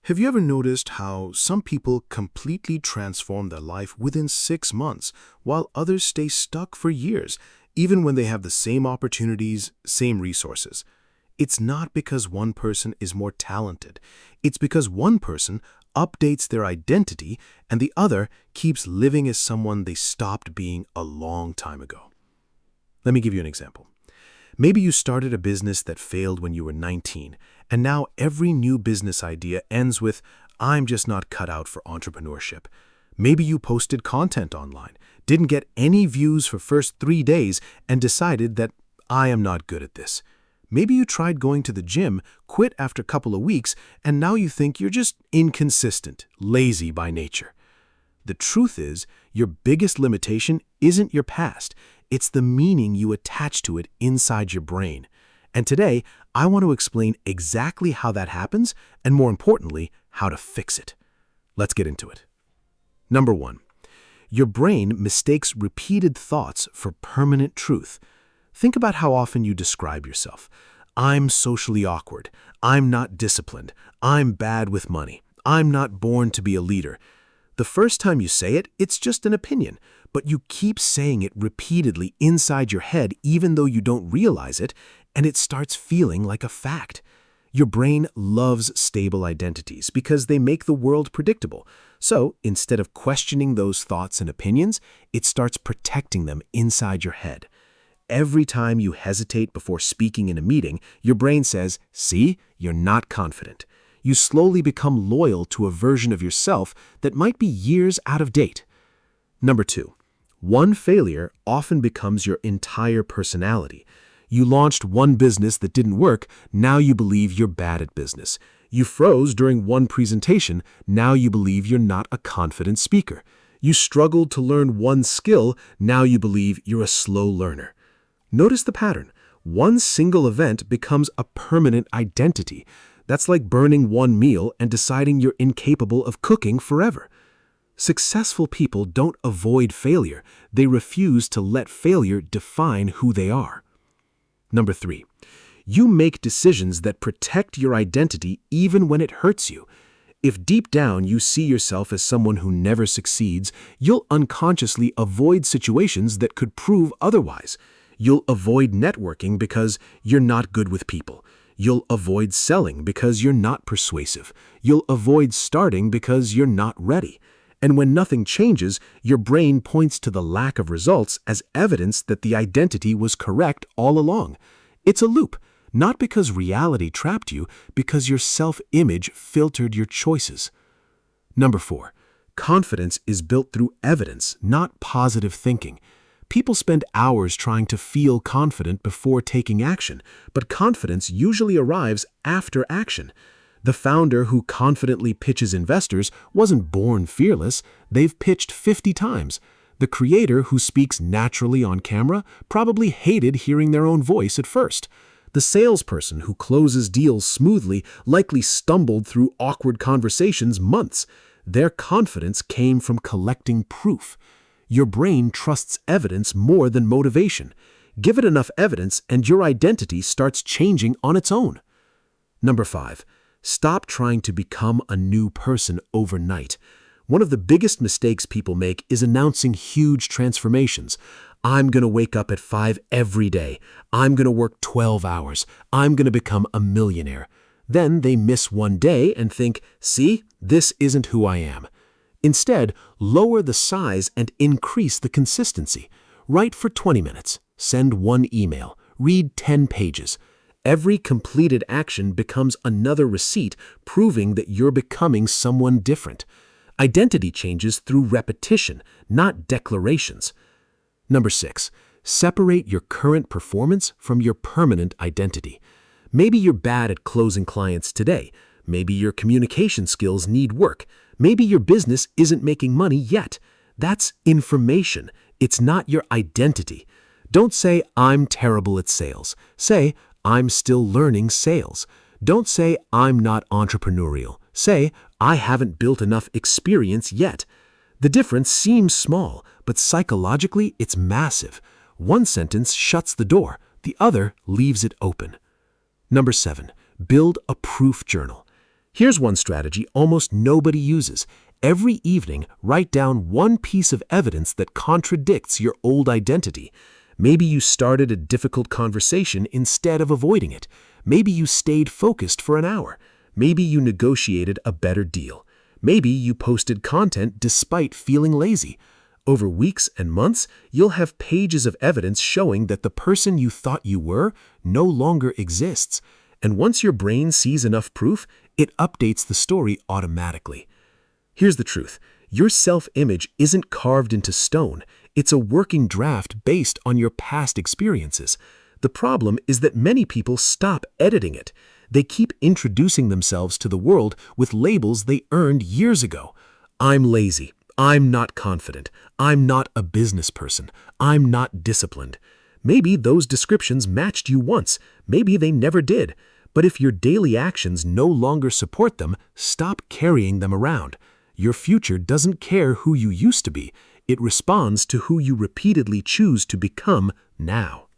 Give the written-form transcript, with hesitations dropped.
Have you ever noticed how some people completely transform their life within 6 months, while others stay stuck for years, even when they have the same opportunities, same resources? It's not because one person is more talented. It's because one person updates their identity and the other keeps living as someone they stopped being a long time ago. Let me give you an example. Maybe you started a business that failed when you were 19, and now every new business idea ends with, "I'm just not cut out for entrepreneurship." Maybe you posted content online, didn't get any views for first 3 days, and decided that, "I am not good at this." Maybe you tried going to the gym, quit after a couple of weeks, and now you think you're just inconsistent, lazy by nature. The truth is, your biggest limitation isn't your past. It's the meaning you attach to it inside your brain. And today, I want to explain exactly how that happens, and more importantly, how to fix it. Let's get into it. Number 1. Your brain mistakes repeated thoughts for permanent truth. Think about how often you describe yourself. "I'm socially awkward. I'm not disciplined. I'm bad with money. I'm not born to be a leader." The first time you say it, it's just an opinion, but you keep saying it repeatedly inside your head even though you don't realize it, and it starts feeling like a fact. Your brain loves stable identities because they make the world predictable. So instead of questioning those thoughts and opinions, it starts protecting them inside your head. Every time you hesitate before speaking in a meeting, your brain says, "See, you're not confident." You slowly become loyal to a version of yourself that might be years out of date. Number 2. One failure often becomes your entire personality. You launched one business that didn't work, now you believe you're bad at business. You froze during one presentation, now you believe you're not a confident speaker. You struggled to learn one skill, now you believe you're a slow learner. Notice the pattern. One single event becomes a permanent identity. That's like burning one meal and deciding you're incapable of cooking forever. Successful people don't avoid failure. They refuse to let failure define who they are. Number 3. You make decisions that protect your identity even when it hurts you. If deep down you see yourself as someone who never succeeds, you'll unconsciously avoid situations that could prove otherwise. You'll avoid networking because you're not good with people. You'll avoid selling because you're not persuasive. You'll avoid starting because you're not ready. And when nothing changes, your brain points to the lack of results as evidence that the identity was correct all along. It's a loop, not because reality trapped you, because your self-image filtered your choices. Number 4. Confidence is built through evidence, not positive thinking. People spend hours trying to feel confident before taking action, but confidence usually arrives after action. The founder who confidently pitches investors wasn't born fearless, they've pitched 50 times. The creator who speaks naturally on camera probably hated hearing their own voice at first. The salesperson who closes deals smoothly likely stumbled through awkward conversations months. Their confidence came from collecting proof. Your brain trusts evidence more than motivation. Give it enough evidence and your identity starts changing on its own. Number 5. Stop trying to become a new person overnight. One of the biggest mistakes people make is announcing huge transformations. "I'm going to wake up at 5 every day. I'm going to work 12 hours. I'm going to become a millionaire." Then they miss one day and think, "See, this isn't who I am." Instead, lower the size and increase the consistency. Write for 20 minutes. Send one email. Read 10 pages. Every completed action becomes another receipt proving that you're becoming someone different. Identity changes through repetition, not declarations. Number 6. Separate your current performance from your permanent identity. Maybe you're bad at closing clients today. Maybe your communication skills need work. Maybe your business isn't making money yet. That's information. It's not your identity. Don't say, "I'm terrible at sales." Say, "I'm still learning sales." Don't say, "I'm not entrepreneurial." Say, "I haven't built enough experience yet." The difference seems small, but psychologically it's massive. One sentence shuts the door, the other leaves it open. Number 7. Build a proof journal. Here's one strategy almost nobody uses. Every evening, write down one piece of evidence that contradicts your old identity. Maybe you started a difficult conversation instead of avoiding it. Maybe you stayed focused for an hour. Maybe you negotiated a better deal. Maybe you posted content despite feeling lazy. Over weeks and months, you'll have pages of evidence showing that the person you thought you were no longer exists. And once your brain sees enough proof, it updates the story automatically. Here's the truth. Your self-image isn't carved into stone. It's a working draft based on your past experiences. The problem is that many people stop editing it. They keep introducing themselves to the world with labels they earned years ago. I'm lazy. I'm not confident. I'm not a business person. I'm not disciplined. Maybe those descriptions matched you once. Maybe they never did. But if your daily actions no longer support them, stop carrying them around. Your future doesn't care who you used to be. It responds to who you repeatedly choose to become now.